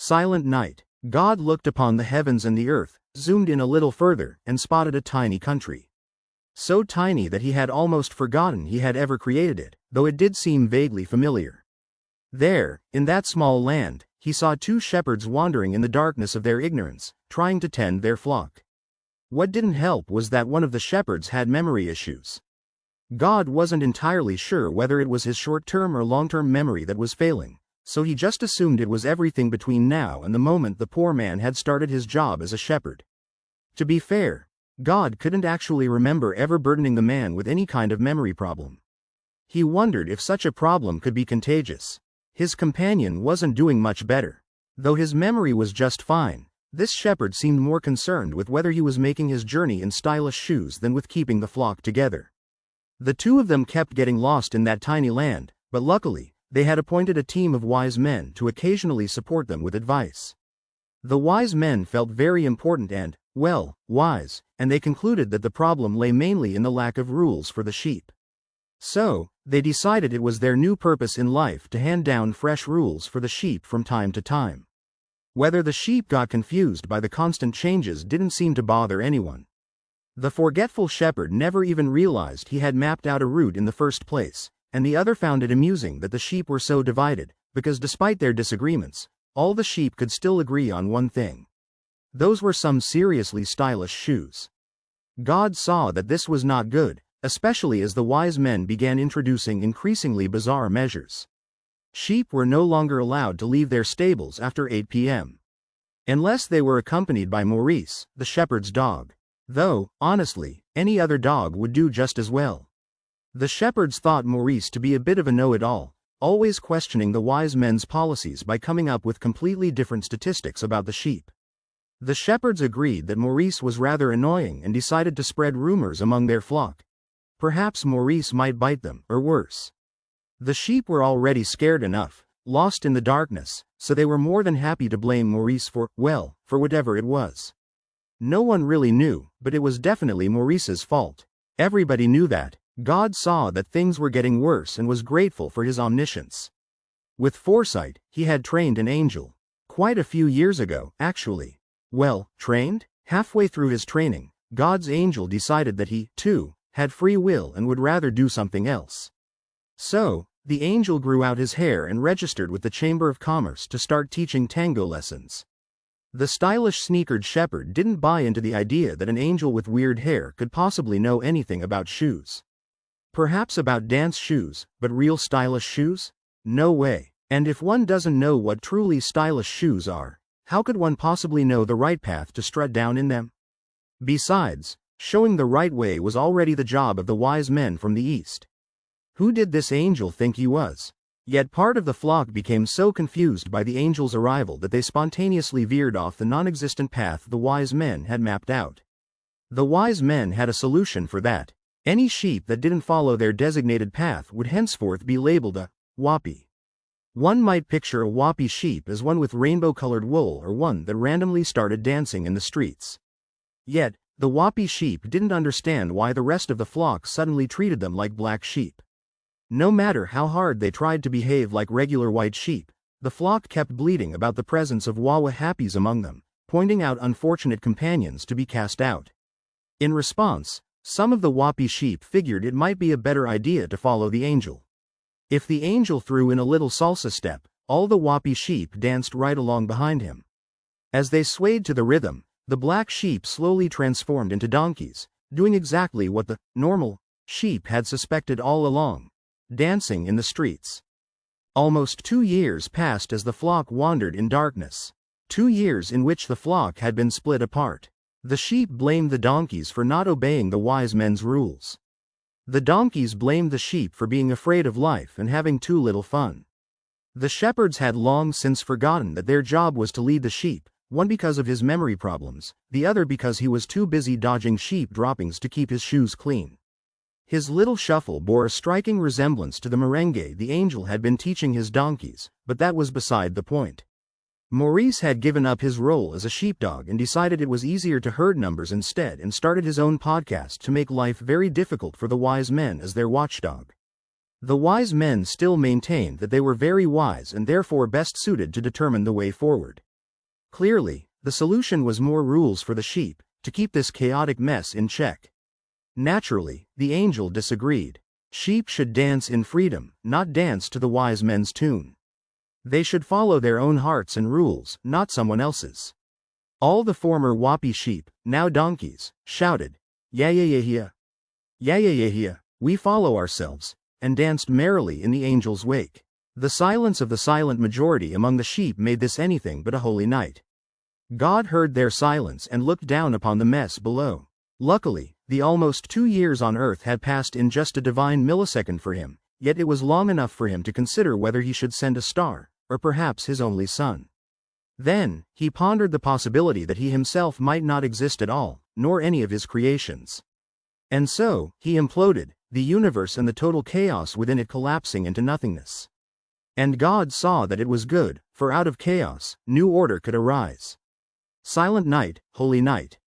Silent night. God looked upon the heavens and the earth, zoomed in a little further, and spotted a tiny country. So tiny that he had almost forgotten he had ever created it, though it did seem vaguely familiar. There, in that small land, he saw two shepherds wandering in the darkness of their ignorance, trying to tend their flock. What didn't help was that one of the shepherds had memory issues. God wasn't entirely sure whether it was his short-term or long-term memory that was failing, so he just assumed it was everything between now and the moment the poor man had started his job as a shepherd. To be fair, God couldn't actually remember ever burdening the man with any kind of memory problem. He wondered if such a problem could be contagious. His companion wasn't doing much better. Though his memory was just fine, this shepherd seemed more concerned with whether he was making his journey in stylish shoes than with keeping the flock together. The two of them kept getting lost in that tiny land, but luckily, they had appointed a team of wise men to occasionally support them with advice. The wise men felt very important and, well, wise, and they concluded that the problem lay mainly in the lack of rules for the sheep. So, they decided it was their new purpose in life to hand down fresh rules for the sheep from time to time. Whether the sheep got confused by the constant changes didn't seem to bother anyone. The forgetful shepherd never even realized he had mapped out a route in the first place, and the other found it amusing that the sheep were so divided, because despite their disagreements, all the sheep could still agree on one thing. Those were some seriously stylish shoes. God saw that this was not good, especially as the wise men began introducing increasingly bizarre measures. Sheep were no longer allowed to leave their stables after 8 p.m. unless they were accompanied by Maurice, the shepherd's dog. Though, honestly, any other dog would do just as well. The shepherds thought Maurice to be a bit of a know-it-all, always questioning the wise men's policies by coming up with completely different statistics about the sheep. The shepherds agreed that Maurice was rather annoying and decided to spread rumors among their flock. Perhaps Maurice might bite them, or worse. The sheep were already scared enough, lost in the darkness, so they were more than happy to blame Maurice for whatever it was. No one really knew, but it was definitely Maurice's fault. Everybody knew that. God saw that things were getting worse and was grateful for his omniscience. With foresight, he had trained an angel. Quite a few years ago, actually. Well, trained? Halfway through his training, God's angel decided that he, too, had free will and would rather do something else. So, the angel grew out his hair and registered with the Chamber of Commerce to start teaching tango lessons. The stylish sneakered shepherd didn't buy into the idea that an angel with weird hair could possibly know anything about shoes. Perhaps about dance shoes, but real stylish shoes? No way. And if one doesn't know what truly stylish shoes are, how could one possibly know the right path to strut down in them? Besides, showing the right way was already the job of the wise men from the East. Who did this angel think he was? Yet part of the flock became so confused by the angel's arrival that they spontaneously veered off the non-existent path the wise men had mapped out. The wise men had a solution for that. Any sheep that didn't follow their designated path would henceforth be labeled a wappy. One might picture a wappy sheep as one with rainbow-colored wool or one that randomly started dancing in the streets. Yet, the wappy sheep didn't understand why the rest of the flock suddenly treated them like black sheep. No matter how hard they tried to behave like regular white sheep, the flock kept bleating about the presence of Wawa happies among them, pointing out unfortunate companions to be cast out. In response, some of the wappy sheep figured it might be a better idea to follow the angel. If the angel threw in a little salsa step, all the wappy sheep danced right along behind him. As they swayed to the rhythm, the black sheep slowly transformed into donkeys, doing exactly what the normal sheep had suspected all along. Dancing in the streets. Almost 2 years passed as the flock wandered in darkness. 2 years in which the flock had been split apart. The sheep blamed the donkeys for not obeying the wise men's rules. The donkeys blamed the sheep for being afraid of life and having too little fun. The shepherds had long since forgotten that their job was to lead the sheep, one because of his memory problems, the other because he was too busy dodging sheep droppings to keep his shoes clean. His little shuffle bore a striking resemblance to the merengue the angel had been teaching his donkeys, but that was beside the point. Maurice had given up his role as a sheepdog and decided it was easier to herd numbers instead and started his own podcast to make life very difficult for the wise men as their watchdog. The wise men still maintained that they were very wise and therefore best suited to determine the way forward. Clearly, the solution was more rules for the sheep, to keep this chaotic mess in check. Naturally, the angel disagreed. Sheep should dance in freedom, not dance to the wise men's tune. They should follow their own hearts and rules, not someone else's. All the former Wapi sheep, now donkeys, shouted, "Yeah yeah yeah yeah. Yeah yeah yeah yeah, we follow ourselves," and danced merrily in the angel's wake. The silence of the silent majority among the sheep made this anything but a holy night. God heard their silence and looked down upon the mess below. Luckily, the almost 2 years on earth had passed in just a divine millisecond for him, yet it was long enough for him to consider whether he should send a star, or perhaps his only son. Then, he pondered the possibility that he himself might not exist at all, nor any of his creations. And so, he imploded, the universe and the total chaos within it collapsing into nothingness. And God saw that it was good, for out of chaos, new order could arise. Silent night, holy night.